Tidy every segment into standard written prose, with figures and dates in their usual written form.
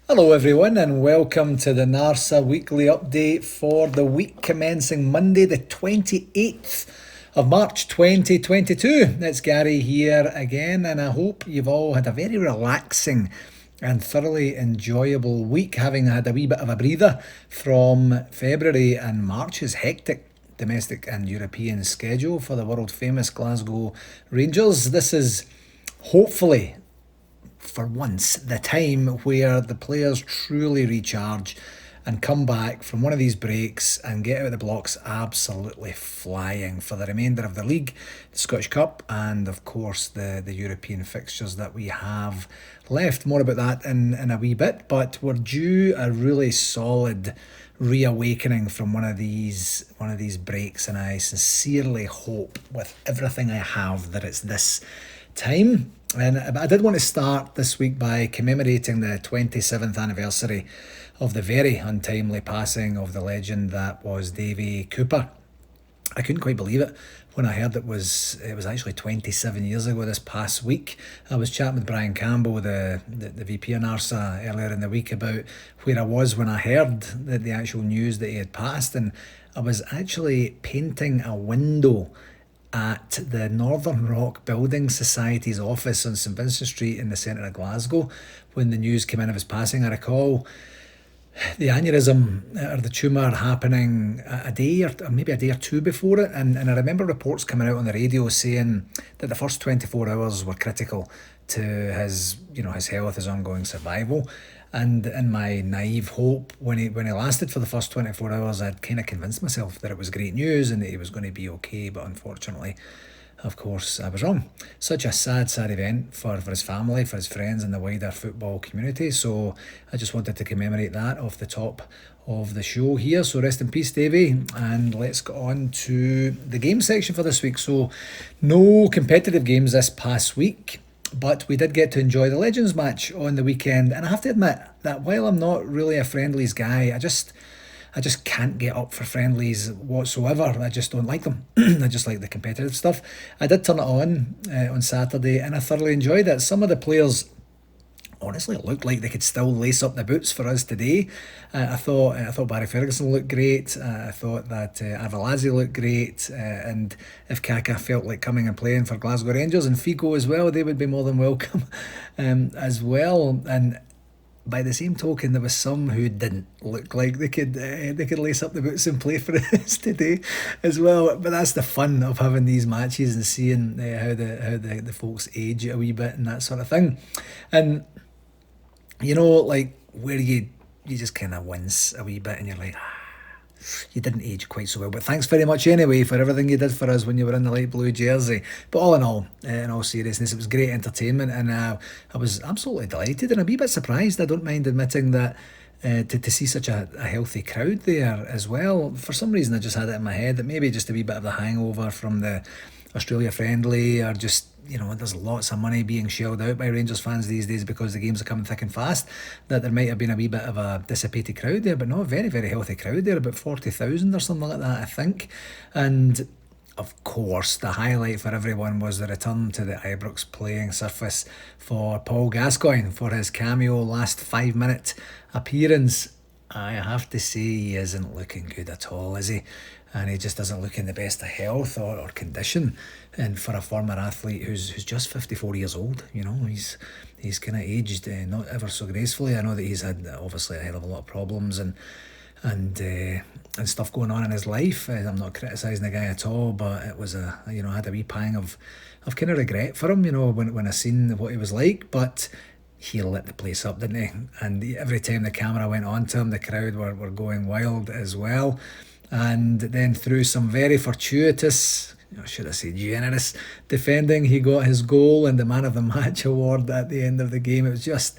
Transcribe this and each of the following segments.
Hello, everyone, and welcome to the NARSA weekly update for the week commencing Monday, the 28th of March 2022. It's Gary here again, and I hope you've all had a very relaxing and thoroughly enjoyable week, having had a wee bit of a breather from February and March's hectic domestic and European schedule for the world famous Glasgow Rangers. This is hopefully for once, the time where the players truly recharge and come back from one of these breaks and get out of the blocks absolutely flying for the remainder of the league, the Scottish Cup, and of course the European fixtures that we have left. More about that in a wee bit, but we're due a really solid reawakening from one of these breaks, and I sincerely hope with everything I have that it's this time. And I did want to start this week by commemorating the 27th anniversary of the very untimely passing of the legend that was Davey Cooper. I couldn't quite believe it when I heard it was actually 27 years ago this past week. I was chatting with Brian Campbell, the VP of NARSA, earlier in the week about where I was when I heard the actual news that he had passed, and I was actually painting a window at the Northern Rock Building Society's office on St Vincent Street in the centre of Glasgow when the news came in of his passing. I recall the aneurysm or the tumour happening a day or maybe a day or two before it, and I remember reports coming out on the radio saying that the first 24 hours were critical to his health, his ongoing survival. And in my naive hope, when he lasted for the first 24 hours, I'd kind of convinced myself that it was great news and that he was going to be okay. But unfortunately, of course, I was wrong. Such a sad event for his family, for his friends, and the wider football community. So I just wanted to commemorate that off the top of the show here. So rest in peace, Davey. And let's get on to the game section for this week. So no competitive games this past week, but we did get to enjoy the Legends match on the weekend, and I have to admit that while I'm not really a friendlies guy, I just can't get up for friendlies whatsoever. I just don't like them. I just like the competitive stuff. I did turn it on Saturday, and I thoroughly enjoyed it. Some of the players honestly looked like they could still lace up the boots for us today. I thought Barry Ferguson looked great. I thought that Arveladze looked great. And if Kaka felt like coming and playing for Glasgow Rangers and Figo as well, they would be more than welcome as well. And by the same token, there was some who didn't look like they could lace up the boots and play for us today as well. But that's the fun of having these matches and seeing how the folks age a wee bit and that sort of thing. And like where you just kind of wince a wee bit and you're like, you didn't age quite so well. But thanks very much anyway for everything you did for us when you were in the light blue jersey. But all in all seriousness, it was great entertainment, and I was absolutely delighted and a wee bit surprised, I don't mind admitting that, to see such a healthy crowd there as well. For some reason I just had it in my head that maybe just a wee bit of the hangover from the Australia friendly, or just there's lots of money being shelled out by Rangers fans these days because the games are coming thick and fast, that there might have been a wee bit of a dissipated crowd there, but no, a very, very healthy crowd there, about 40,000 or something like that, I think. And of course, the highlight for everyone was the return to the Ibrox playing surface for Paul Gascoigne for his cameo last 5-minute appearance. I have to say, he isn't looking good at all, is he? And he just doesn't look in the best of health or condition. And for a former athlete who's just 54 years old, he's kind of aged not ever so gracefully. I know that he's had obviously a hell of a lot of problems and stuff going on in his life. I'm not criticising the guy at all, but it was I had a wee pang of kind of regret for him, when I seen what he was like. But he lit the place up, didn't he? And every time the camera went on to him, the crowd were going wild as well. And then through some very fortuitous, should I say generous defending, he got his goal and the man of the match award at the end of the game. It was just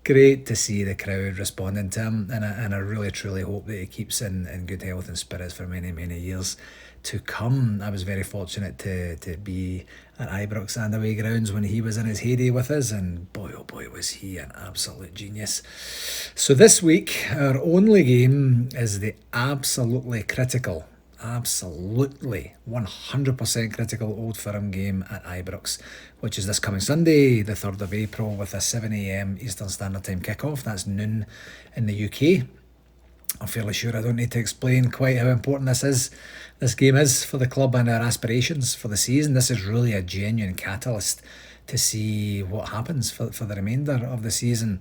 great to see the crowd responding to him, and I really truly hope that he keeps in good health and spirits for many, many years to come. I was very fortunate to be at Ibrox and away grounds when he was in his heyday with us, and boy oh boy was he an absolute genius. So this week our only game is the absolutely critical absolutely 100% critical Old Firm game at Ibrox, which is this coming Sunday, the 3rd of April, with a 7 a.m. Eastern Standard Time kickoff. That's noon in the UK. I'm fairly sure I don't need to explain quite how important this game is for the club and our aspirations for the season. This is really a genuine catalyst to see what happens for the remainder of the season.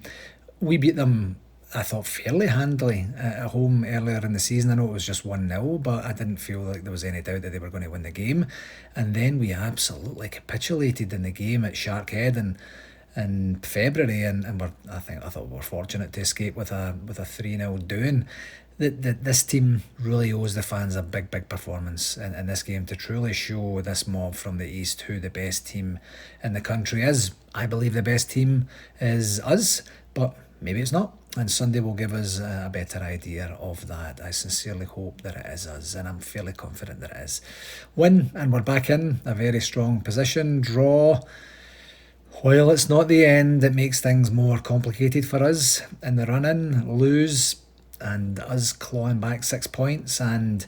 We beat them, I thought, fairly handily at home earlier in the season. I know it was just 1-0, but I didn't feel like there was any doubt that they were going to win the game. And then we absolutely capitulated in the game at Sharkhead in February, and I thought we were fortunate to escape with a 3-0 doing. This team really owes the fans a big performance in this game to truly show this mob from the East who the best team in the country is. I believe the best team is us, but maybe it's not. And Sunday will give us a better idea of that. I sincerely hope that it is us, and I'm fairly confident that it is. Win, and we're back in a very strong position. Draw, while it's not the end, it makes things more complicated for us in the run-in. Lose, and us clawing back 6 points, and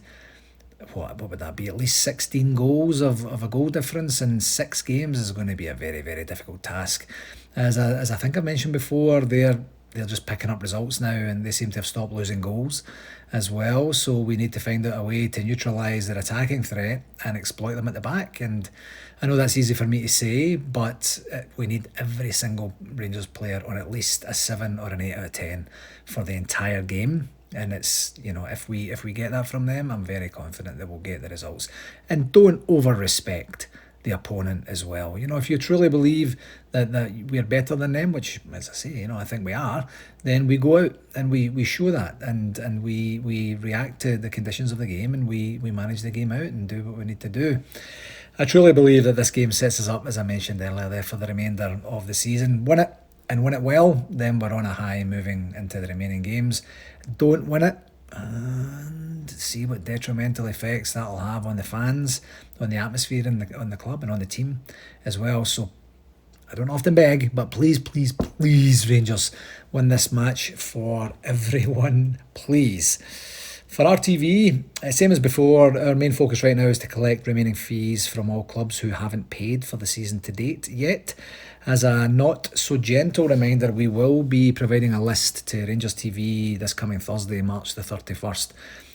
what would that be? At least 16 goals of a goal difference in 6 games is going to be a very difficult task. As I think I've mentioned before, they're just picking up results now, and they seem to have stopped losing goals as well. So we need to find out a way to neutralise their attacking threat and exploit them at the back. And I know that's easy for me to say, but we need every single Rangers player on at least a 7 or an 8 out of 10 for the entire game. And it's, if we get that from them, I'm very confident that we'll get the results. And don't over-respect the opponent as well. If you truly believe that we're better than them, which, as I say, I think we are, then we go out and we show that, and we react to the conditions of the game, and we manage the game out and do what we need to do. I truly believe that this game sets us up, as I mentioned earlier there, for the remainder of the season. Win it, and win it well, then we're on a high moving into the remaining games. Don't win it, and see what detrimental effects that'll have on the fans, on the atmosphere on the club, and on the team as well. So I don't often beg, but please, Rangers, win this match for everyone, please. For RTV, same as before, our main focus right now is to collect remaining fees from all clubs who haven't paid for the season to date yet. As a not so gentle reminder, we will be providing a list to Rangers TV this coming Thursday, March the 31st,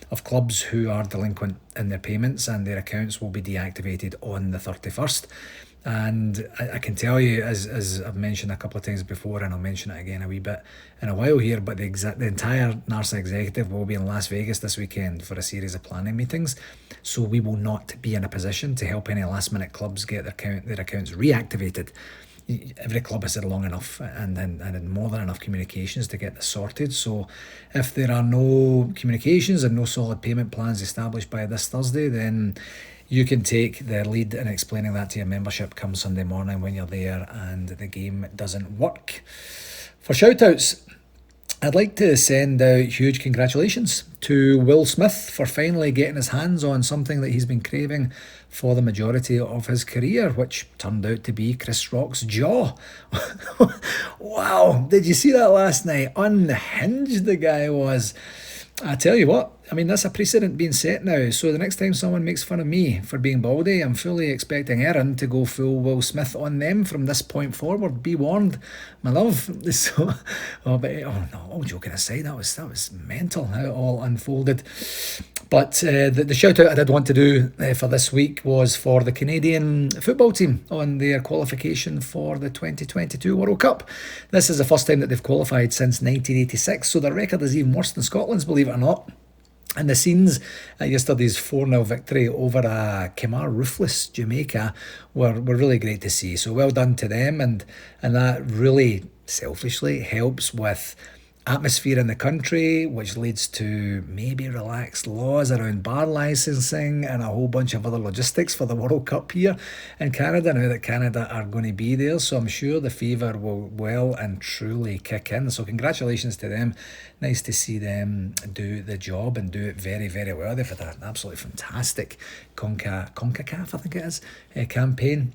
of clubs who are delinquent in their payments, and their accounts will be deactivated on the 31st. And I can tell you, as I've mentioned a couple of times before, and I'll mention it again a wee bit in a while here, but the entire NARSA executive will be in Las Vegas this weekend for a series of planning meetings. So we will not be in a position to help any last minute clubs get their accounts reactivated. Every club has had long enough and more than enough communications to get this sorted. So if there are no communications and no solid payment plans established by this Thursday, then you can take the lead in explaining that to your membership come Sunday morning when you're there and the game doesn't work. For shout-outs, I'd like to send out huge congratulations to Will Smith for finally getting his hands on something that he's been craving for the majority of his career, which turned out to be Chris Rock's jaw. Wow, did you see that last night? Unhinged the guy was. I tell you what, that's a precedent being set now. So the next time someone makes fun of me for being baldy, I'm fully expecting Erin to go full Will Smith on them from this point forward. Be warned, my love. So, no, all joking aside, that was mental how it all unfolded. But the shout out I did want to do for this week was for the Canadian football team on their qualification for the 2022 World Cup. This is the first time that they've qualified since 1986, so their record is even worse than Scotland's, believe it or not. And the scenes at yesterday's 4-0 victory over Kemar Roofless Jamaica were really great to see. So well done to them, and that really selfishly helps with atmosphere in the country, which leads to maybe relaxed laws around bar licensing and a whole bunch of other logistics for the World Cup here in Canada, now that Canada are going to be there. So I'm sure the fever will well and truly kick in. So congratulations to them. Nice to see them do the job and do it very well. They've had an absolutely fantastic CONCACAF, I think it is, campaign.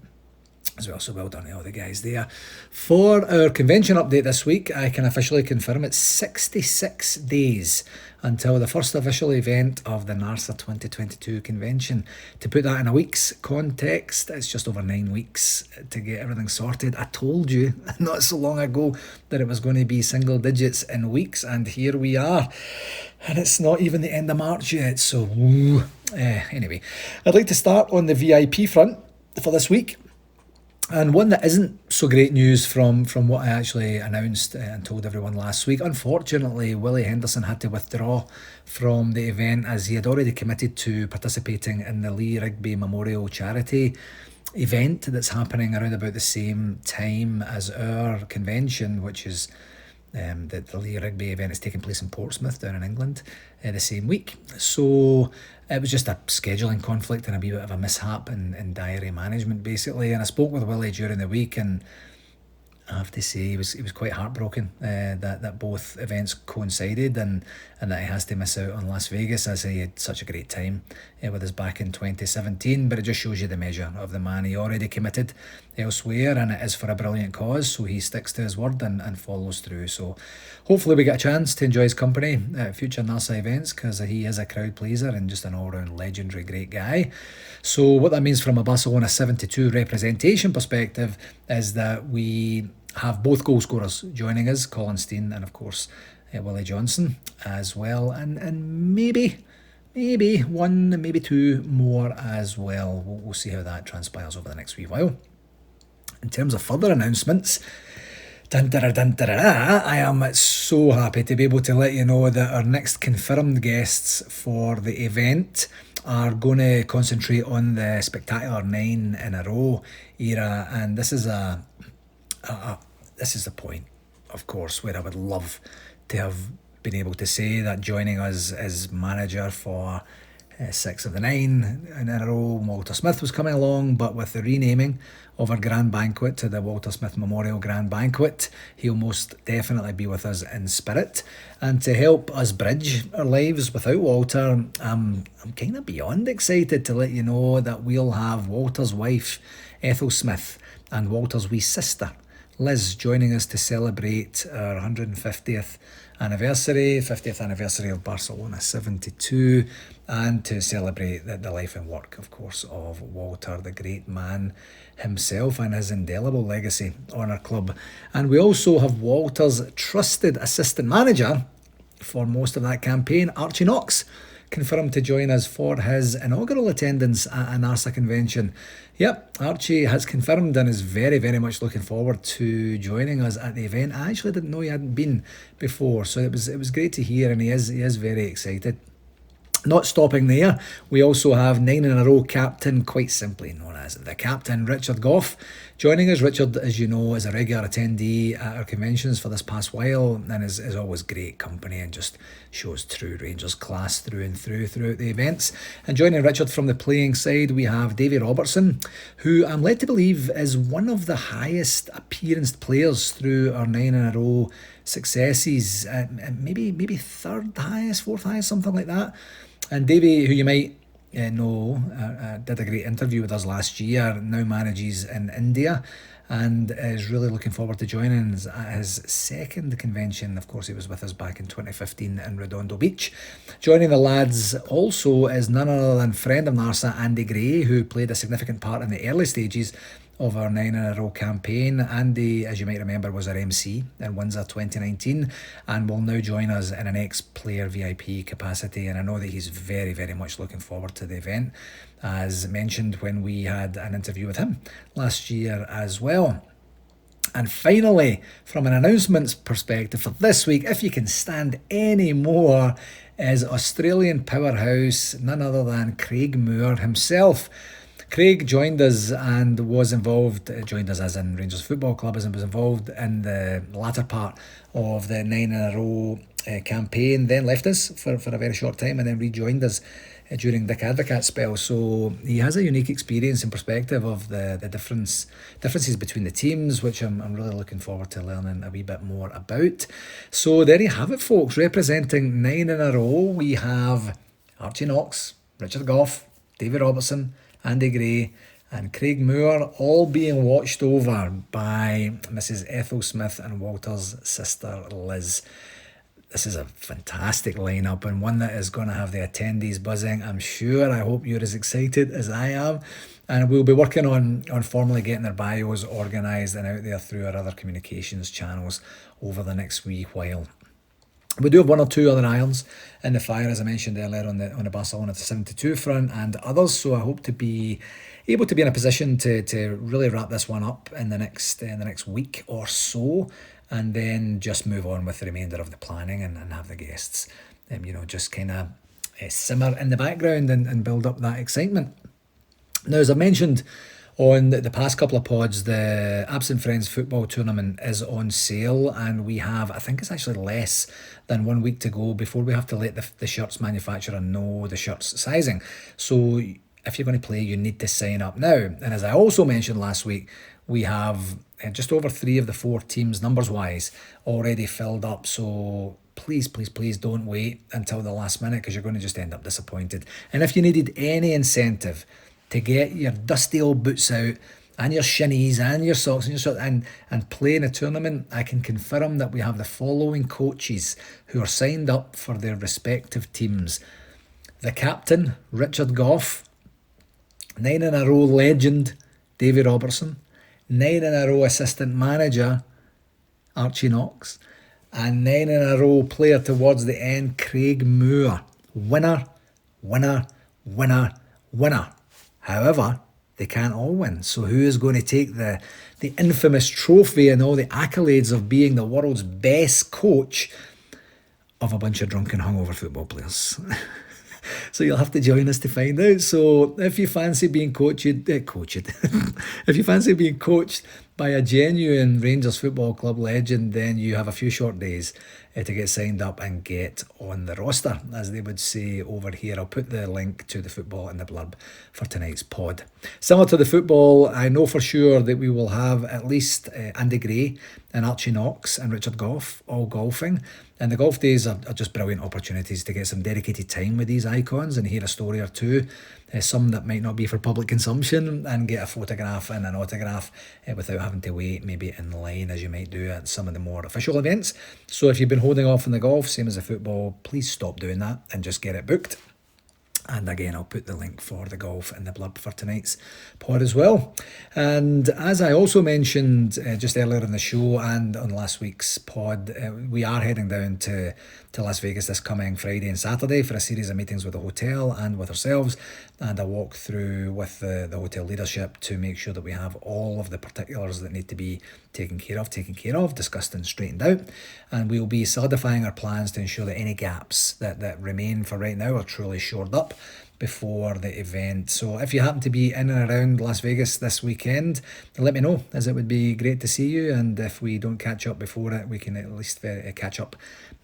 as well. So well done to all the guys there. For our convention update this week, I can officially confirm it's 66 days until the first official event of the NARSA 2022 convention. To put that in a week's context, it's just over 9 weeks to get everything sorted. I told you not so long ago that it was going to be single digits in weeks, and here we are. And it's not even the end of March yet, so anyway. I'd like to start on the VIP front for this week. And one that isn't so great news from what I actually announced and told everyone last week. Unfortunately, Willie Henderson had to withdraw from the event as he had already committed to participating in the Lee Rigby Memorial Charity event that's happening around about the same time as our convention, which is the Lee Rigby event is taking place in Portsmouth down in England the same week. So it was just a scheduling conflict and a wee bit of a mishap in diary management, basically. And I spoke with Willie during the week, and I have to say he was quite heartbroken that both events coincided and that he has to miss out on Las Vegas, as he had such a great time with us back in 2017. But it just shows you the measure of the man. He already committed elsewhere, and it is for a brilliant cause, so he sticks to his word and follows through. So hopefully we get a chance to enjoy his company at future NARSA events, because he is a crowd pleaser and just an all-round legendary great guy. So what that means from a Barcelona 72 representation perspective is that we have both goal scorers joining us, Colin Steen and of course Willie Johnson as well, and maybe one, maybe two more as well. We'll see how that transpires over the next wee while. In terms of further announcements, I am so happy to be able to let you know that our next confirmed guests for the event are going to concentrate on the spectacular 9 in a row era, and this is the point, of course, where I would love to have been able to say that joining us as manager for 6 of the 9 in a row, Walter Smith was coming along, but with the renaming of our Grand Banquet to the Walter Smith Memorial Grand Banquet, he'll most definitely be with us in spirit. And to help us bridge our lives without Walter, I'm kind of beyond excited to let you know that we'll have Walter's wife, Ethel Smith, and Walter's wee sister, Liz, joining us to celebrate our 150th anniversary, 50th anniversary of Barcelona 72, and to celebrate the life and work, of course, of Walter, the great man himself, and his indelible legacy on our club. And we also have Walter's trusted assistant manager for most of that campaign, Archie Knox, confirmed to join us for his inaugural attendance at a NARSA convention. Yep, Archie has confirmed and is very, very much looking forward to joining us at the event. I actually didn't know he hadn't been before, so it was great to hear, and he is very excited. Not stopping there, we also have 9 in a row captain, quite simply known as the captain, Richard Gough, joining us. Richard, as you know, is a regular attendee at our conventions for this past while, and is always great company and just shows true Rangers class through and through throughout the events. And joining Richard from the playing side, we have Davey Robertson, who I'm led to believe is one of the highest appearanced players through our 9 in a row successes, maybe third highest, fourth highest, something like that. And Davey, who you might know, did a great interview with us last year, now manages in India and is really looking forward to joining us at his second convention. Of course, he was with us back in 2015 in Redondo Beach. Joining the lads also is none other than friend of NARSA, Andy Gray, who played a significant part in the early stages of our 9 in a row campaign. Andy, as you might remember, was our MC in Windsor 2019 and will now join us in an ex-player VIP capacity, and I know that he's very, very much looking forward to the event, as mentioned when we had an interview with him last year as well. And finally, from an announcements perspective for this week, if you can stand any more, is Australian powerhouse, none other than Craig Moore himself. Craig joined us and was involved, joined us as in Rangers Football Club, and was involved in the latter part of the 9 in a row campaign, then left us for a very short time and then rejoined us during Dick Advocat spell. So he has a unique experience and perspective of the differences between the teams, which I'm really looking forward to learning a wee bit more about. So there you have it, folks. Representing 9 in a row, we have Archie Knox, Richard Gough, Davey Robertson, Andy Gray, and Craig Moore, all being watched over by Mrs. Ethel Smith and Walter's sister Liz. This is a fantastic lineup and one that is going to have the attendees buzzing, I'm sure. I hope you're as excited as I am. And we'll be working on formally getting their bios organised and out there through our other communications channels over the next wee while. We do have one or two other irons in the fire, as I mentioned earlier, on the Barcelona 72 front and others. So I hope to be able to be in a position to really wrap this one up in the next week or so, and then just move on with the remainder of the planning and have the guests, just kind of simmer in the background and build up that excitement. Now, as I mentioned on the past couple of pods, the Absent Friends football tournament is on sale, and we have, I think it's actually less than 1 week to go before we have to let the shirts manufacturer know the shirts sizing. So if you're going to play, you need to sign up now. And as I also mentioned last week, we have just over 3 of the 4 teams, numbers-wise, already filled up. So please don't wait until the last minute, because you're going to just end up disappointed. And if you needed any incentive to get your dusty old boots out and your shinnies and your socks and your shorts and play in a tournament, I can confirm that we have the following coaches who are signed up for their respective teams. The captain, Richard Gough, 9 in a row legend, Davey Robertson, 9 in a row assistant manager, Archie Knox, and 9 in a row player towards the end, Craig Moore. Winner, winner, winner, winner. However, they can't all win. So who is going to take the infamous trophy and all the accolades of being the world's best coach of a bunch of drunken, hungover football players? So you'll have to join us to find out. So if you fancy being if you fancy being coached by a genuine Rangers Football Club legend, then you have a few short days to get signed up and get on the roster, as they would say over here. I'll put the link to the football in the blurb for tonight's pod. Similar to the football, I know for sure that we will have at least Andy Gray and Archie Knox and Richard Gough all golfing. And the golf days are just brilliant opportunities to get some dedicated time with these icons and hear a story or two, some that might not be for public consumption, and get a photograph and an autograph without having to wait maybe in line as you might do at some of the more official events. So if you've been holding off on the golf, same as the football, please stop doing that and just get it booked. And again, I'll put the link for the golf in the blurb for tonight's pod as well. And as I also mentioned just earlier in the show and on last week's pod, we are heading down to Las Vegas this coming Friday and Saturday for a series of meetings with the hotel and with ourselves, and a walk through with the hotel leadership to make sure that we have all of the particulars that need to be taken care of, discussed and straightened out. And we'll be solidifying our plans to ensure that any gaps that remain for right now are truly shored up before the event. So if you happen to be in and around Las Vegas this weekend, let me know, as it would be great to see you. And if we don't catch up before it, we can at least catch up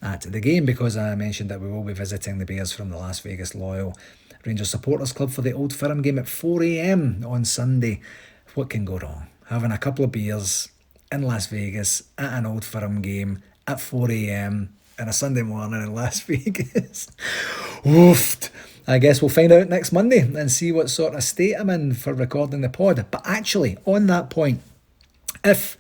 at the game, because I mentioned that we will be visiting the Bears from the Las Vegas Loyal Rangers Supporters Club for the Old Firm game at 4 a.m. on Sunday. What can go wrong? Having a couple of beers in Las Vegas at an Old Firm game at 4 a.m. on a Sunday morning in Las Vegas. Oofed. I guess we'll find out next Monday and see what sort of state I'm in for recording the pod. But actually, on that point, if,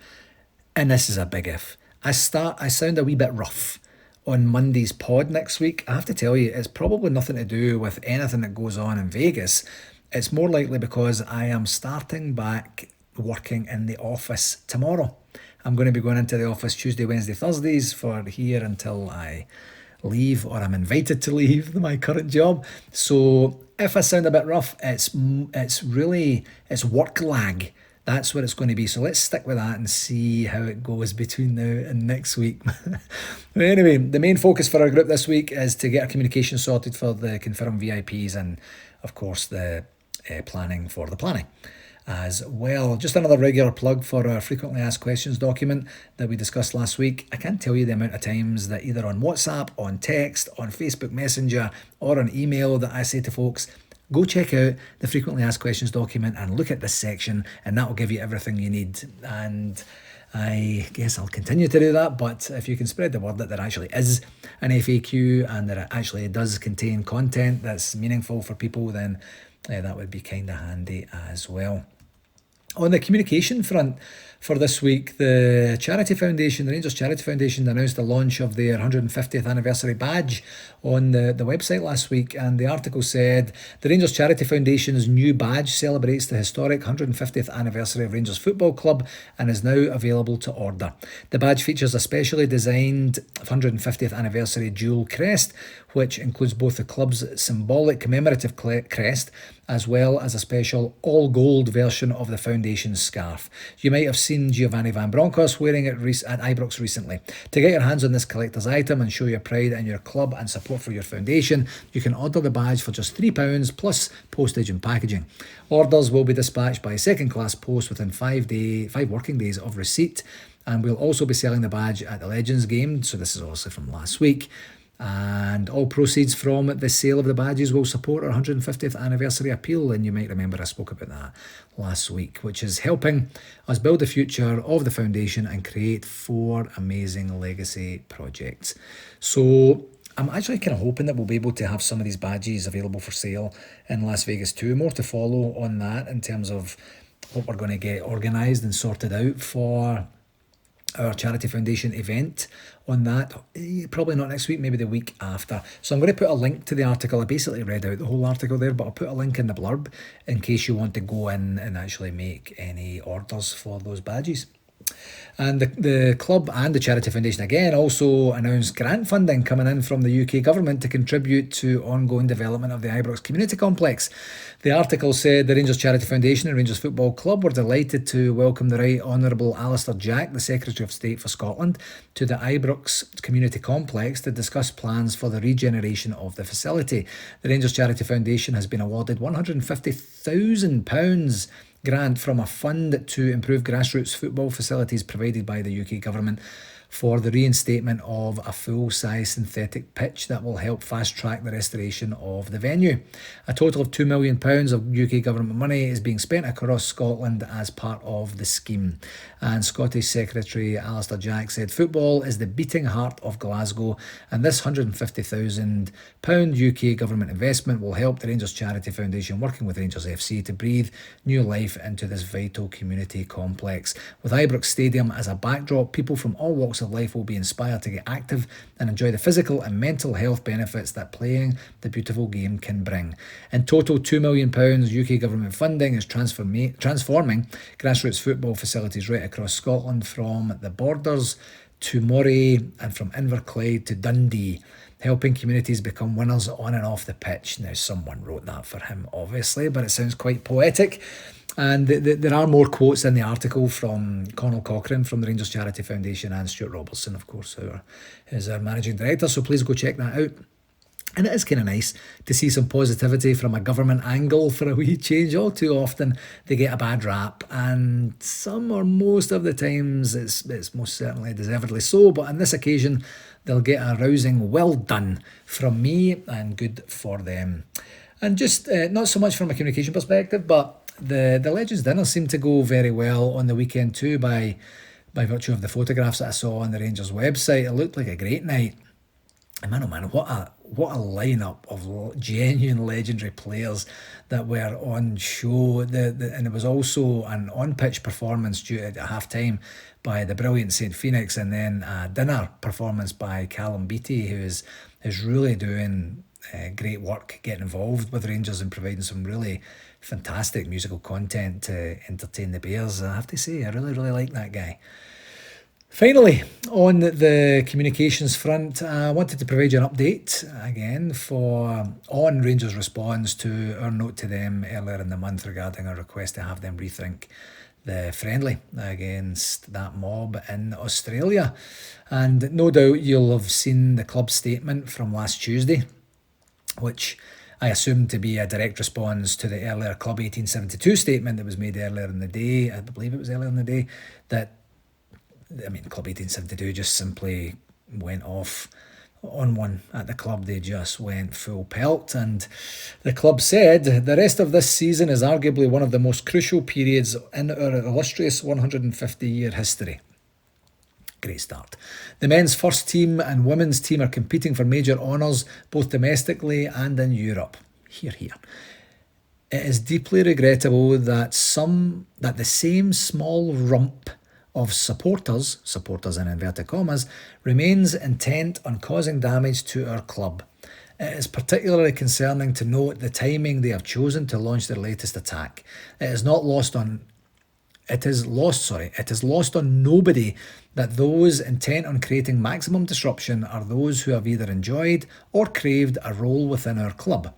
and this is a big if, I sound a wee bit rough on Monday's pod next week, I have to tell you, it's probably nothing to do with anything that goes on in Vegas. It's more likely because I am starting back working in the office tomorrow. I'm going to be going into the office Tuesday, Wednesday, Thursdays for here until I leave, or I'm invited to leave my current job. So if I sound a bit rough, it's work lag. That's what it's going to be. So let's stick with that and see how it goes between now and next week. Anyway, the main focus for our group this week is to get our communication sorted for the confirmed VIPs and, of course, the planning for the planning as well. Just another regular plug for our frequently asked questions document that we discussed last week. I can't tell you the amount of times that either on WhatsApp, on text, on Facebook Messenger, or on email that I say to folks, go check out the frequently asked questions document and look at this section, and that will give you everything you need. And I guess I'll continue to do that, but if you can spread the word that there actually is an FAQ and that it actually does contain content that's meaningful for people, then that would be kind of handy as well. On the communication front for this week, the Charity Foundation, the Rangers Charity Foundation, announced the launch of their 150th anniversary badge on the website last week, and the article said the Rangers Charity Foundation's new badge celebrates the historic 150th anniversary of Rangers Football Club and is now available to order. The badge features a specially designed 150th anniversary dual crest, which includes both the club's symbolic commemorative crest as well as a special all-gold version of the foundation's scarf. You might have seen Giovanni Van Bronckhorst wearing it at Ibrox recently. To get your hands on this collector's item and show your pride in your club and support for your foundation, you can order the badge for just £3 plus postage and packaging. Orders will be dispatched by second-class post within 5 working days of receipt, and we'll also be selling the badge at the Legends game, so this is obviously from last week. And all proceeds from the sale of the badges will support our 150th anniversary appeal, and you might remember I spoke about that last week, which is helping us build the future of the foundation and create 4 amazing legacy projects. So I'm actually kind of hoping that we'll be able to have some of these badges available for sale in Las Vegas too. More to follow on that in terms of what we're going to get organised and sorted out for our Charity Foundation event on that. Probably not next week, maybe the week after. So I'm going to put a link to the article. I basically read out the whole article there, but I'll put a link in the blurb in case you want to go in and actually make any orders for those badges. And the club and the Charity Foundation again also announced grant funding coming in from the UK government to contribute to ongoing development of the Ibrox Community Complex. The article said the Rangers Charity Foundation and Rangers Football Club were delighted to welcome the Right Honourable Alistair Jack, the Secretary of State for Scotland, to the Ibrox Community Complex to discuss plans for the regeneration of the facility. The Rangers Charity Foundation has been awarded £150,000 grant from a fund to improve grassroots football facilities provided by the UK government for the reinstatement of a full-size synthetic pitch that will help fast-track the restoration of the venue. A total of £2 million of UK government money is being spent across Scotland as part of the scheme. And Scottish Secretary Alistair Jack said, "Football is the beating heart of Glasgow, and this £150,000 UK government investment will help the Rangers Charity Foundation, working with Rangers FC, to breathe new life into this vital community complex. With Ibrox Stadium as a backdrop, people from all walks of life will be inspired to get active and enjoy the physical and mental health benefits that playing the beautiful game can bring." In total, £2 million UK government funding is transforming grassroots football facilities right across Scotland, from the Borders to Moray and from Inverclyde to Dundee, helping communities become winners on and off the pitch. Now, someone wrote that for him, obviously, but it sounds quite poetic. And there are more quotes in the article from Conal Cochrane from the Rangers Charity Foundation and Stuart Robertson, of course, who is our managing director. So please go check that out. And it is kind of nice to see some positivity from a government angle for a wee change. All too often they get a bad rap, and some or most of the times it's most certainly deservedly so. But on this occasion, they'll get a rousing well done from me, and good for them. And just not so much from a communication perspective, but the Legends dinner seemed to go very well on the weekend too, by virtue of the photographs that I saw on the Rangers website. It looked like a great night. And man, oh man, what a lineup of genuine legendary players that were on show. And it was also an on-pitch performance due at half-time by the brilliant St Phoenix, and then a dinner performance by Callum Beattie, who is really doing great work getting involved with Rangers and providing some really fantastic musical content to entertain the Bears. I have to say, I really like that guy. Finally, on the communications front, I wanted to provide you an update again on Rangers' response to our note to them earlier in the month regarding our request to have them rethink the friendly against that mob in Australia. And no doubt you'll have seen the club's statement from last Tuesday, which I assume to be a direct response to the earlier Club 1872 statement that was made earlier in the day. I believe it was earlier in the day that Club 1872 just simply went off on one at the club. They just went full pelt, and the club said, "The rest of this season is arguably one of the most crucial periods in our illustrious 150-year history." Great start. The men's first team and women's team are competing for major honours both domestically and in Europe. Hear, hear. It is deeply regrettable that the same small rump of supporters in inverted commas, remains intent on causing damage to our club. It is particularly concerning to note the timing they have chosen to launch their latest attack. It is lost on nobody that those intent on creating maximum disruption are those who have either enjoyed or craved a role within our club.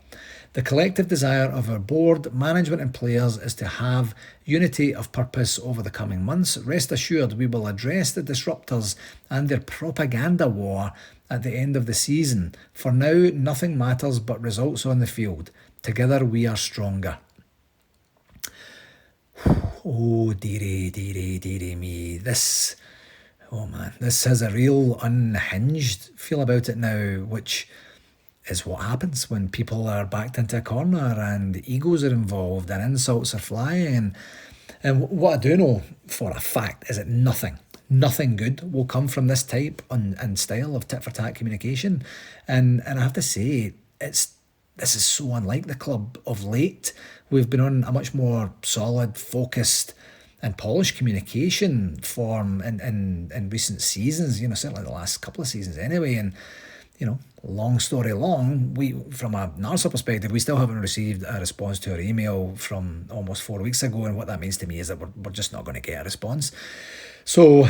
The collective desire of our board, management and players is to have unity of purpose over the coming months. Rest assured we will address the disruptors and their propaganda war at the end of the season. For now, nothing matters but results on the field. Together we are stronger. Oh, dearie me. This has a real unhinged feel about it now, which is what happens when people are backed into a corner and egos are involved and insults are flying. And what I do know for a fact is that nothing good will come from this type and style of tit-for-tat communication. And I have to say, this is so unlike the club of late. We've been on a much more solid, focused and polished communication form in recent seasons, certainly the last couple of seasons anyway. And long story long, we, from a NARSA perspective, we still haven't received a response to our email from almost 4 weeks ago. And what that means to me is that we're just not going to get a response. So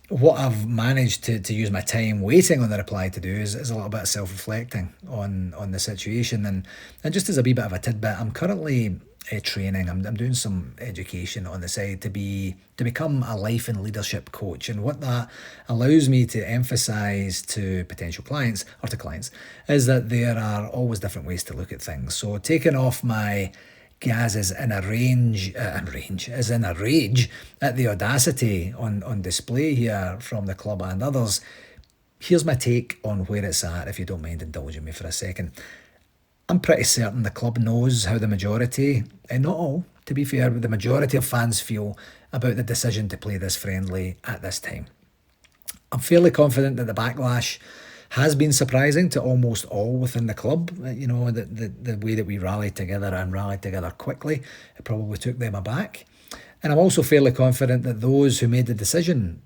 what I've managed to use my time waiting on the reply to do is a little bit of self-reflecting on the situation. And just as a wee bit of a tidbit, I'm currently training. I'm doing some education on the side to become a life and leadership coach. And what that allows me to emphasize to potential clients or to clients is that there are always different ways to look at things. So taking off my Gaz is in a rage at the audacity on display here from the club and others. Here's my take on where it's at, if you don't mind indulging me for a second. I'm pretty certain the club knows how the majority, and not all, to be fair, but the majority of fans feel about the decision to play this friendly at this time. I'm fairly confident that the backlash has been surprising to almost all within the club. The way that we rallied together quickly, it probably took them aback. And I'm also fairly confident that those who made the decision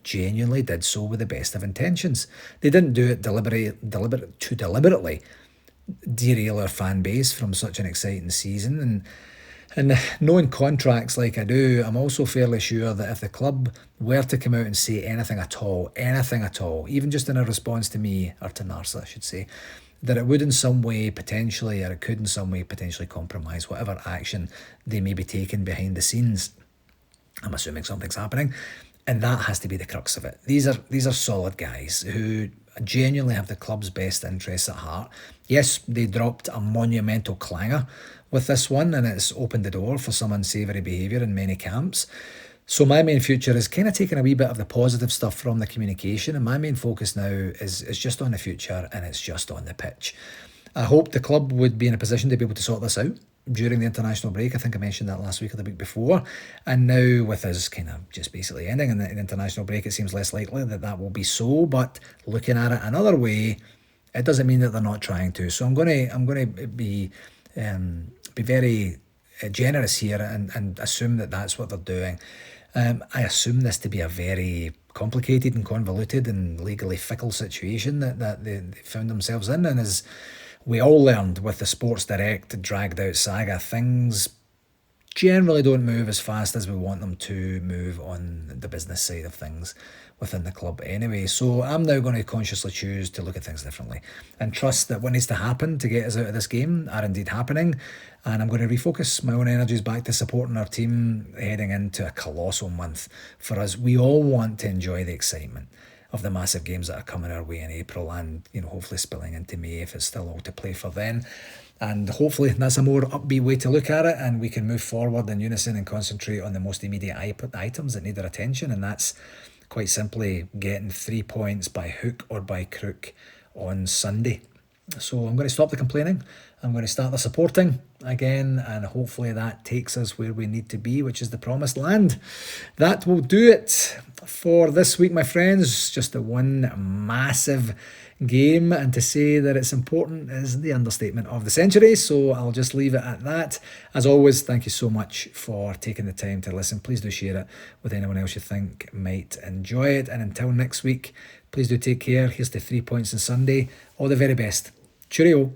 genuinely did so with the best of intentions. They didn't do it deliberately derail our fan base from such an exciting season. And knowing contracts like I do, I'm also fairly sure that if the club were to come out and say anything at all, even just in a response to me, or to NARSA I should say, that it would in some way potentially, or it could in some way potentially compromise whatever action they may be taking behind the scenes. I'm assuming something's happening. And that has to be the crux of it. These are solid guys who genuinely have the club's best interests at heart. Yes, they dropped a monumental clanger with this one, and it's opened the door for some unsavoury behaviour in many camps. So my main future is kind of taking a wee bit of the positive stuff from the communication, and my main focus now is just on the future, and it's just on the pitch. I hope the club would be in a position to be able to sort this out during the international break. I think I mentioned that last week or the week before. And now with us kind of just basically ending in the international break, it seems less likely that will be so. But looking at it another way, it doesn't mean that they're not trying to. So I'm going to be very generous here and assume that that's what they're doing. I assume this to be a very complicated and convoluted and legally fickle situation that they found themselves in. And as we all learned with the Sports Direct dragged out saga, things generally don't move as fast as we want them to move on the business side of things within the club anyway. So I'm now going to consciously choose to look at things differently and trust that what needs to happen to get us out of this game are indeed happening. And I'm going to refocus my own energies back to supporting our team heading into a colossal month for us. We all want to enjoy the excitement of the massive games that are coming our way in April and, hopefully spilling into May if it's still all to play for then. And hopefully that's a more upbeat way to look at it, and we can move forward in unison and concentrate on the most immediate items that need our attention, and that's quite simply getting 3 points by hook or by crook on Sunday. So I'm going to stop the complaining. I'm going to start the supporting again, and hopefully that takes us where we need to be, which is the promised land. That will do it. for this week, my friends. Just the one massive game, and to say that it's important is the understatement of the century, so I'll just leave it at that. As always, thank you so much for taking the time to listen. Please do share it with anyone else you think might enjoy it, and until next week, please do take care. Here's to 3 points on Sunday. All the very best. Cheerio.